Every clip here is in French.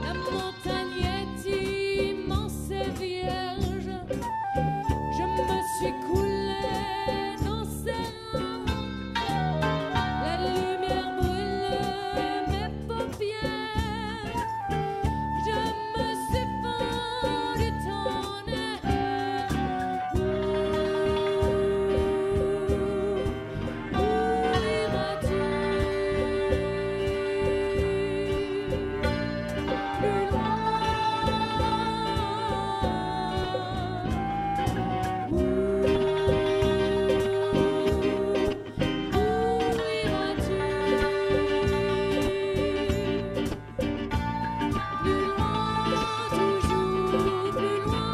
La montagne est immense et vierge. Je me suis coulée dans ses reins. La lumière brûle mes paupières. Je me suis fendu ton air. Où iras-tu? Plus loin. Où iras-tu? Plus loin, toujours plus loin.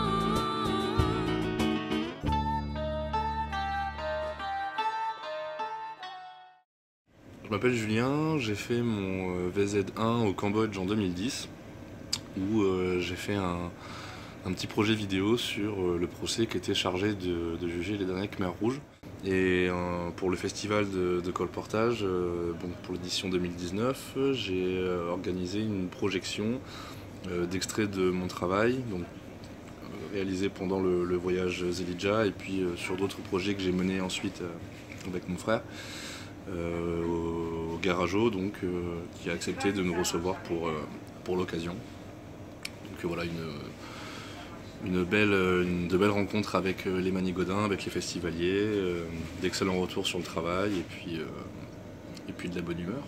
Je m'appelle Julien, j'ai fait mon VZ1 au Cambodge en 2010 où j'ai fait un petit projet vidéo sur le procès qui était chargé de juger les derniers Khmers rouges. Et pour le festival de colportage, pour l'édition 2019, j'ai organisé une projection d'extraits de mon travail, réalisé pendant le voyage Zelidja et puis sur d'autres projets que j'ai menés ensuite avec mon frère. Au Garageau, qui a accepté de nous recevoir pour l'occasion. Donc voilà, de belles rencontres avec les Manigodins, avec les festivaliers, d'excellents retours sur le travail et puis de la bonne humeur.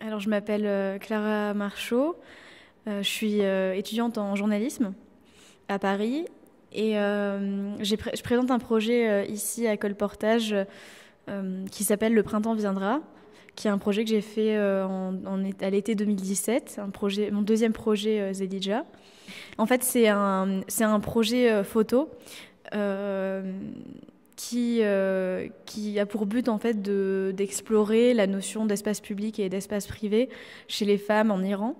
Alors, je m'appelle Clara Marchaud, je suis étudiante en journalisme à Paris et je présente un projet ici à Colportage qui s'appelle Le Printemps viendra, qui est un projet que j'ai fait à l'été 2017, mon deuxième projet Zelidja. En fait, c'est un projet photo qui a pour but en fait d'explorer la notion d'espace public et d'espace privé chez les femmes en Iran.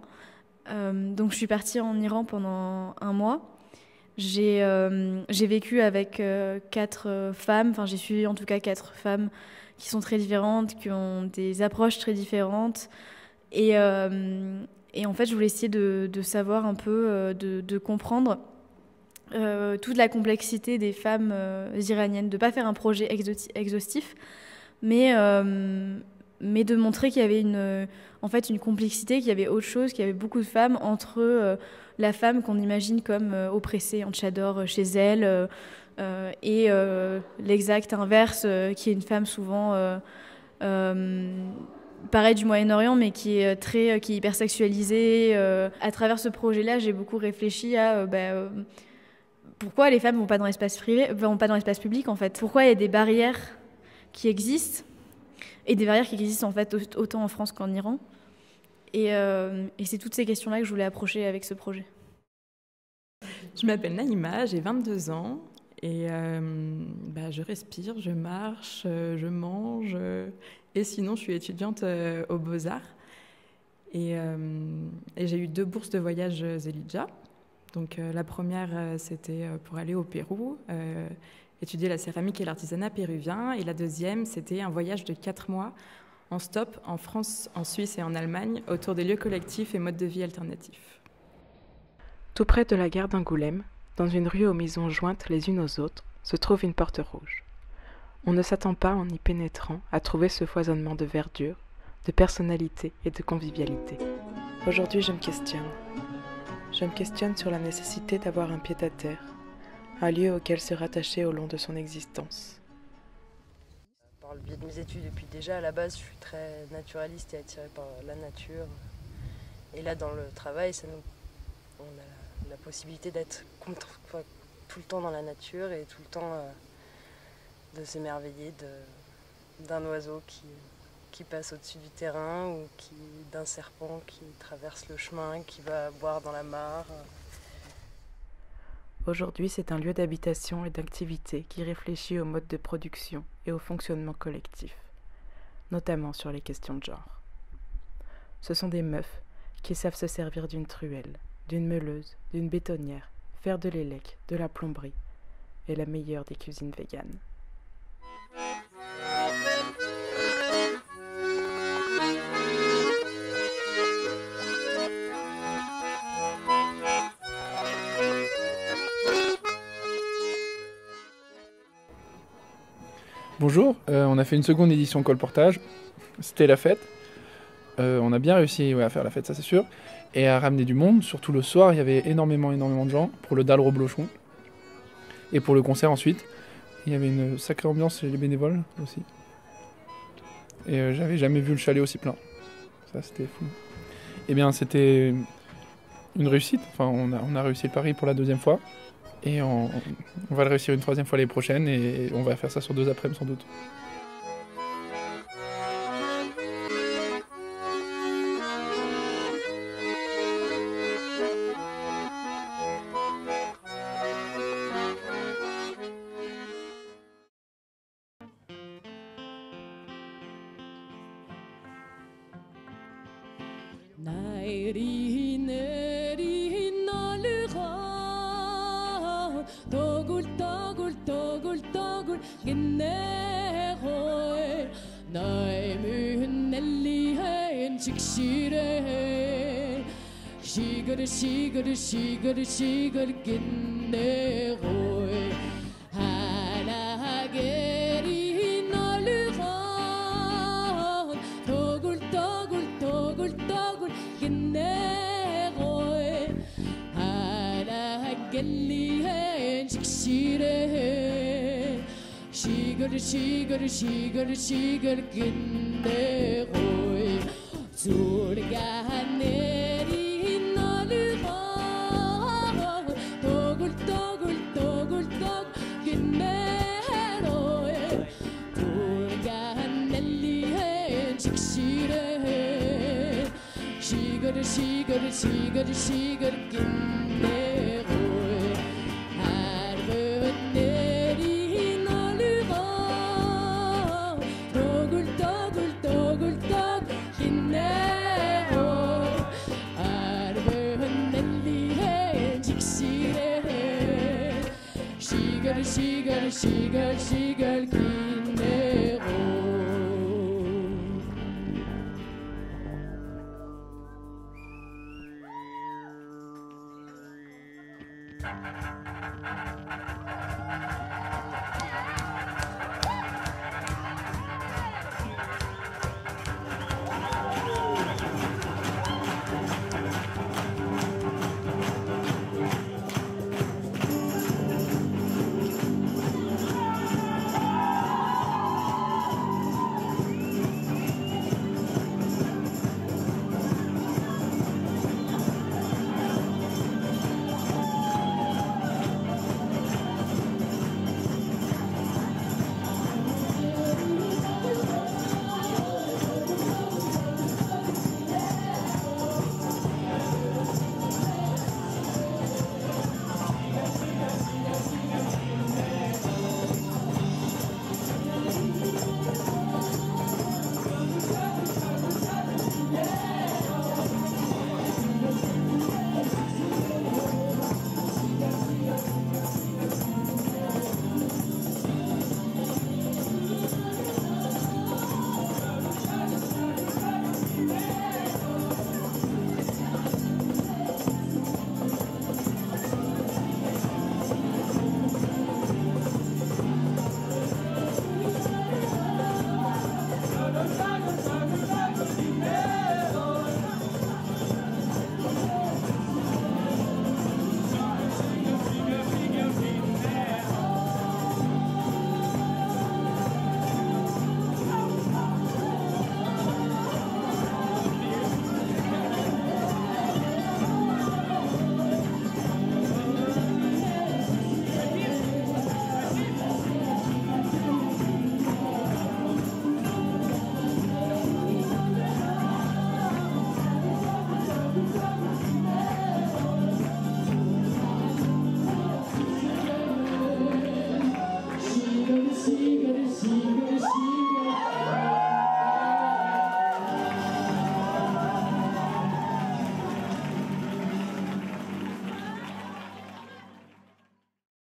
Donc je suis partie en Iran pendant un mois. J'ai vécu avec 4 femmes, enfin j'ai suivi en tout cas 4 femmes qui sont très différentes, qui ont des approches très différentes. Et en fait je voulais essayer de savoir un peu, de comprendre toute la complexité des femmes iraniennes, de ne pas faire un projet exhaustif, mais de montrer qu'il y avait une complexité, qu'il y avait autre chose, qu'il y avait beaucoup de femmes entre la femme qu'on imagine comme oppressée en tchador chez elle et l'exact inverse, qui est une femme souvent pareil du Moyen-Orient, mais qui est hyper sexualisée. À travers ce projet-là, j'ai beaucoup réfléchi à pourquoi les femmes vont pas dans l'espace privé, vont pas dans l'espace public en fait. Pourquoi il y a des barrières qui existent et des barrières qui existent en fait autant en France qu'en Iran. Et c'est toutes ces questions-là que je voulais approcher avec ce projet. Je m'appelle Naïma, j'ai 22 ans et je respire, je marche, je mange et sinon je suis étudiante aux Beaux-Arts et j'ai eu 2 bourses de voyage Zelidja. Donc la première c'était pour aller au Pérou, étudier la céramique et l'artisanat péruvien, et la deuxième c'était un voyage de 4 mois en stop en France, en Suisse et en Allemagne autour des lieux collectifs et modes de vie alternatifs. Tout près de la gare d'Angoulême, dans une rue aux maisons jointes les unes aux autres, se trouve une porte rouge. On ne s'attend pas, en y pénétrant, à trouver ce foisonnement de verdure, de personnalité et de convivialité. Aujourd'hui, je me questionne. Je me questionne sur la nécessité d'avoir un pied-à-terre, un lieu auquel se rattacher au long de son existence. Par le biais de mes études, et puis déjà à la base, je suis très naturaliste et attirée par la nature. Et là, dans le travail, on a la possibilité d'être tout le temps dans la nature et tout le temps de s'émerveiller d'un oiseau qui passe au-dessus du terrain ou d'un serpent qui traverse le chemin, qui va boire dans la mare. Aujourd'hui, c'est un lieu d'habitation et d'activité qui réfléchit au mode de production et au fonctionnement collectif, notamment sur les questions de genre. Ce sont des meufs qui savent se servir d'une truelle, d'une meuleuse, d'une bétonnière, faire de l'élec, de la plomberie et la meilleure des cuisines véganes. Bonjour, on a fait une seconde édition colportage, c'était la fête. On a bien réussi à faire la fête, ça c'est sûr, et à ramener du monde, surtout le soir, il y avait énormément de gens pour le Dalro Blochon. Et pour le concert ensuite, il y avait une sacrée ambiance chez les bénévoles aussi. Et j'avais jamais vu le chalet aussi plein, ça c'était fou. Eh bien c'était une réussite, enfin on a réussi le pari pour la deuxième fois. Et on va le réussir une troisième fois l'année prochaine et on va faire ça sur 2 après-midi sans doute. 나일이 내린 날가 떠굴떠굴떠굴떠굴 겠네호에 나의 문 넬리엔 직실해 시그르 겠네호에 하나게리 날가 떠굴떠굴 겠네호에 하나겔리엔 직실해 시그르 겠네호에 소리가 내린 날가 떠굴 겠네호에 소리가 넬리엔 직실해 시그르 겠네호에 하루 내린 날가 떠굴 겠네호 하루 넬리엔 직실해 시글 겠네호